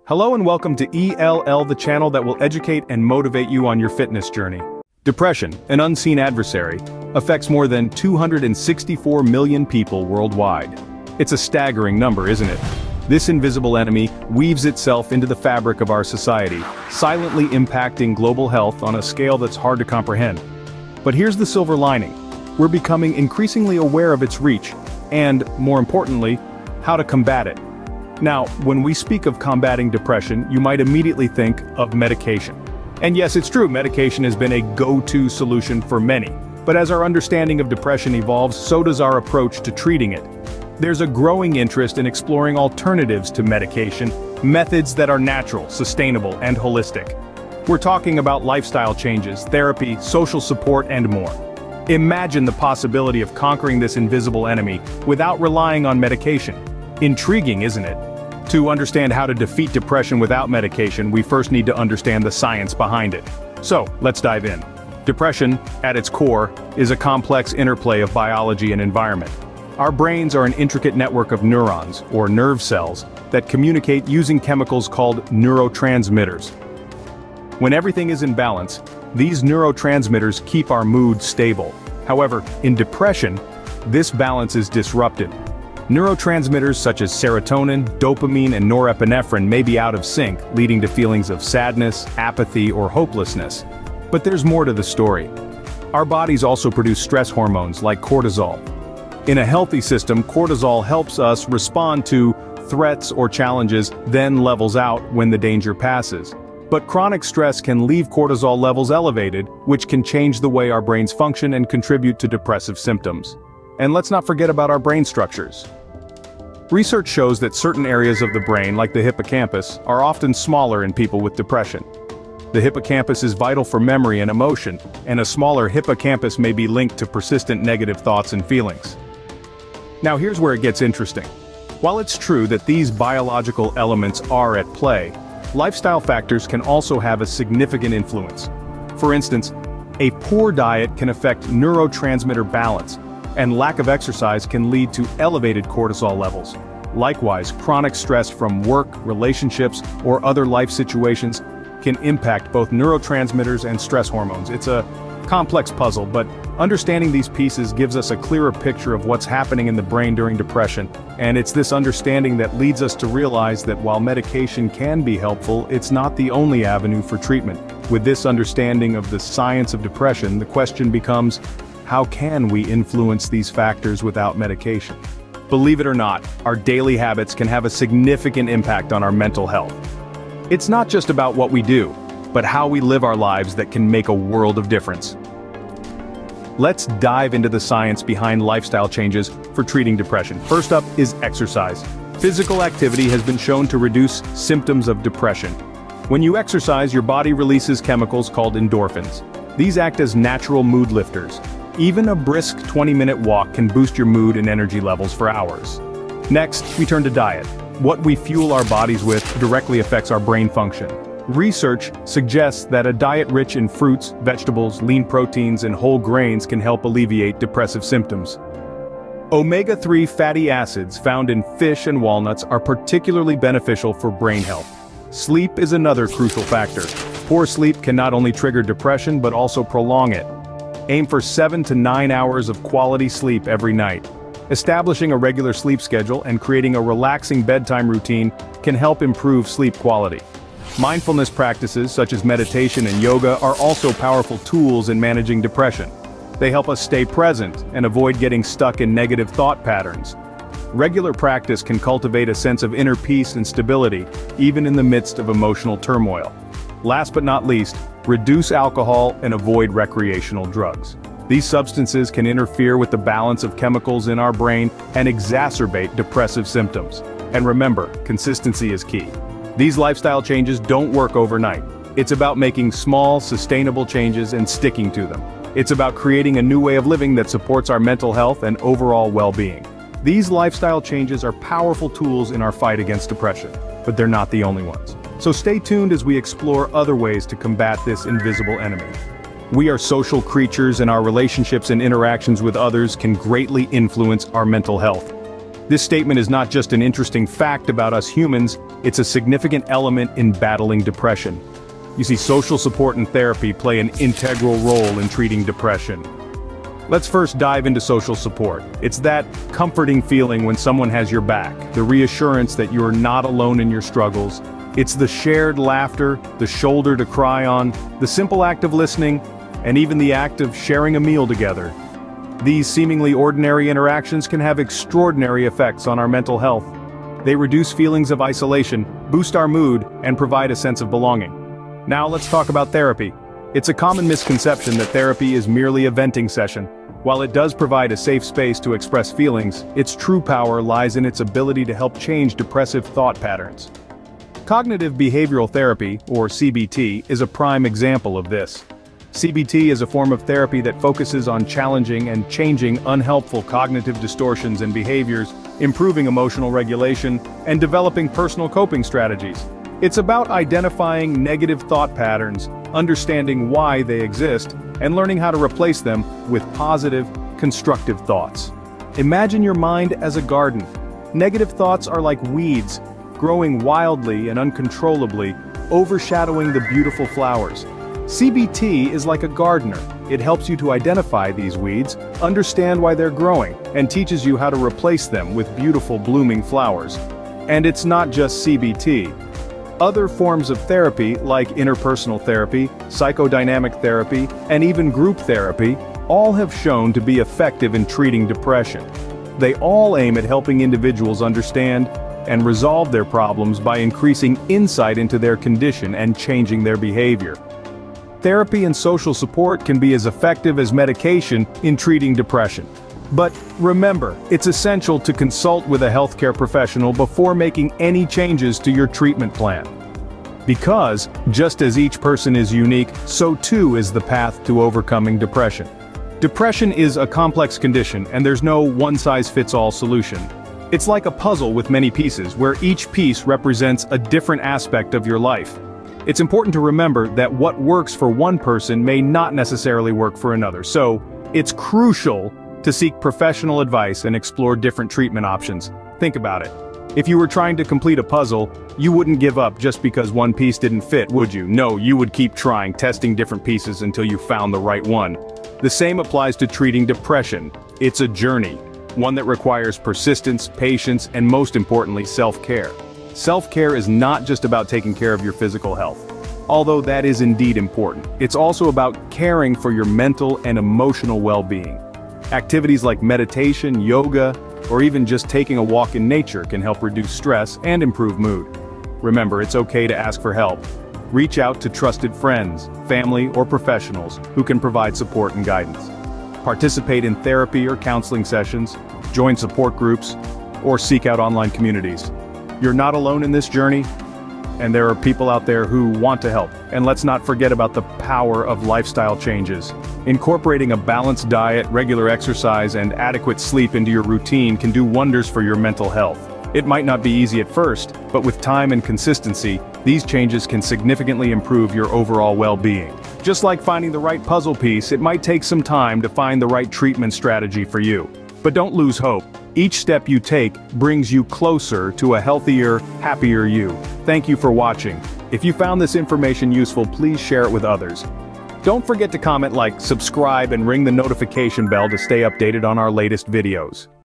Hello and welcome to ELL, the channel that will educate and motivate you on your fitness journey. Depression, an unseen adversary, affects more than 264 million people worldwide. It's a staggering number, isn't it? This invisible enemy weaves itself into the fabric of our society, silently impacting global health on a scale that's hard to comprehend. But here's the silver lining. We're becoming increasingly aware of its reach, and, more importantly, how to combat it. Now, when we speak of combating depression, you might immediately think of medication. And yes, it's true, medication has been a go-to solution for many. But as our understanding of depression evolves, so does our approach to treating it. There's a growing interest in exploring alternatives to medication, methods that are natural, sustainable, and holistic. We're talking about lifestyle changes, therapy, social support, and more. Imagine the possibility of conquering this invisible enemy without relying on medication. Intriguing, isn't it? To understand how to defeat depression without medication, we first need to understand the science behind it. So, let's dive in. Depression, at its core, is a complex interplay of biology and environment. Our brains are an intricate network of neurons, or nerve cells, that communicate using chemicals called neurotransmitters. When everything is in balance, these neurotransmitters keep our mood stable. However, in depression, this balance is disrupted. Neurotransmitters such as serotonin, dopamine, and norepinephrine may be out of sync, leading to feelings of sadness, apathy, or hopelessness. But there's more to the story. Our bodies also produce stress hormones like cortisol. In a healthy system, cortisol helps us respond to threats or challenges, then levels out when the danger passes. But chronic stress can leave cortisol levels elevated, which can change the way our brains function and contribute to depressive symptoms. And let's not forget about our brain structures. Research shows that certain areas of the brain, like the hippocampus, are often smaller in people with depression. The hippocampus is vital for memory and emotion, and a smaller hippocampus may be linked to persistent negative thoughts and feelings. Now here's where it gets interesting. While it's true that these biological elements are at play, lifestyle factors can also have a significant influence. For instance, a poor diet can affect neurotransmitter balance, and lack of exercise can lead to elevated cortisol levels. Likewise, chronic stress from work, relationships, or other life situations can impact both neurotransmitters and stress hormones. It's a complex puzzle, but understanding these pieces gives us a clearer picture of what's happening in the brain during depression, and it's this understanding that leads us to realize that while medication can be helpful, it's not the only avenue for treatment. With this understanding of the science of depression, the question becomes, how can we influence these factors without medication? Believe it or not, our daily habits can have a significant impact on our mental health. It's not just about what we do, but how we live our lives that can make a world of difference. Let's dive into the science behind lifestyle changes for treating depression. First up is exercise. Physical activity has been shown to reduce symptoms of depression. When you exercise, your body releases chemicals called endorphins. These act as natural mood lifters. Even a brisk 20-minute walk can boost your mood and energy levels for hours. Next, we turn to diet. What we fuel our bodies with directly affects our brain function. Research suggests that a diet rich in fruits, vegetables, lean proteins, and whole grains can help alleviate depressive symptoms. Omega-3 fatty acids found in fish and walnuts are particularly beneficial for brain health. Sleep is another crucial factor. Poor sleep can not only trigger depression but also prolong it. Aim for 7 to 9 hours of quality sleep every night. Establishing a regular sleep schedule and creating a relaxing bedtime routine can help improve sleep quality. Mindfulness practices such as meditation and yoga are also powerful tools in managing depression. They help us stay present and avoid getting stuck in negative thought patterns. Regular practice can cultivate a sense of inner peace and stability, even in the midst of emotional turmoil. Last but not least, reduce alcohol and avoid recreational drugs. These substances can interfere with the balance of chemicals in our brain and exacerbate depressive symptoms. And remember, consistency is key. These lifestyle changes don't work overnight. It's about making small, sustainable changes and sticking to them. It's about creating a new way of living that supports our mental health and overall well-being. These lifestyle changes are powerful tools in our fight against depression, but they're not the only ones. So stay tuned as we explore other ways to combat this invisible enemy. We are social creatures, and our relationships and interactions with others can greatly influence our mental health. This statement is not just an interesting fact about us humans, it's a significant element in battling depression. You see, social support and therapy play an integral role in treating depression. Let's first dive into social support. It's that comforting feeling when someone has your back, the reassurance that you're not alone in your struggles. It's the shared laughter, the shoulder to cry on, the simple act of listening, and even the act of sharing a meal together. These seemingly ordinary interactions can have extraordinary effects on our mental health. They reduce feelings of isolation, boost our mood, and provide a sense of belonging. Now let's talk about therapy. It's a common misconception that therapy is merely a venting session. While it does provide a safe space to express feelings, its true power lies in its ability to help change depressive thought patterns. Cognitive behavioral therapy, or CBT, is a prime example of this. CBT is a form of therapy that focuses on challenging and changing unhelpful cognitive distortions and behaviors, improving emotional regulation, and developing personal coping strategies. It's about identifying negative thought patterns, understanding why they exist, and learning how to replace them with positive, constructive thoughts. Imagine your mind as a garden. Negative thoughts are like weeds, growing wildly and uncontrollably, overshadowing the beautiful flowers. CBT is like a gardener. It helps you to identify these weeds, understand why they're growing, and teaches you how to replace them with beautiful blooming flowers. And it's not just CBT. Other forms of therapy, like interpersonal therapy, psychodynamic therapy, and even group therapy, all have shown to be effective in treating depression. They all aim at helping individuals understand and resolve their problems by increasing insight into their condition and changing their behavior. Therapy and social support can be as effective as medication in treating depression. But remember, it's essential to consult with a healthcare professional before making any changes to your treatment plan. Because, just as each person is unique, so too is the path to overcoming depression. Depression is a complex condition, and there's no one-size-fits-all solution. It's like a puzzle with many pieces, where each piece represents a different aspect of your life. It's important to remember that what works for one person may not necessarily work for another, so it's crucial to seek professional advice and explore different treatment options. Think about it. If you were trying to complete a puzzle, you wouldn't give up just because one piece didn't fit, would you? No, you would keep trying, testing different pieces until you found the right one. The same applies to treating depression. It's a journey, one that requires persistence, patience, and most importantly, self-care. Self-care is not just about taking care of your physical health. Although that is indeed important, it's also about caring for your mental and emotional well-being. Activities like meditation, yoga, or even just taking a walk in nature can help reduce stress and improve mood. Remember, it's okay to ask for help. Reach out to trusted friends, family, or professionals who can provide support and guidance. Participate in therapy or counseling sessions, join support groups, or seek out online communities. You're not alone in this journey, and there are people out there who want to help. And let's not forget about the power of lifestyle changes. Incorporating a balanced diet, regular exercise, and adequate sleep into your routine can do wonders for your mental health. It might not be easy at first, but with time and consistency, these changes can significantly improve your overall well-being. Just like finding the right puzzle piece, it might take some time to find the right treatment strategy for you. But don't lose hope. Each step you take brings you closer to a healthier, happier you. Thank you for watching. If you found this information useful, please share it with others. Don't forget to comment, like, subscribe, and ring the notification bell to stay updated on our latest videos.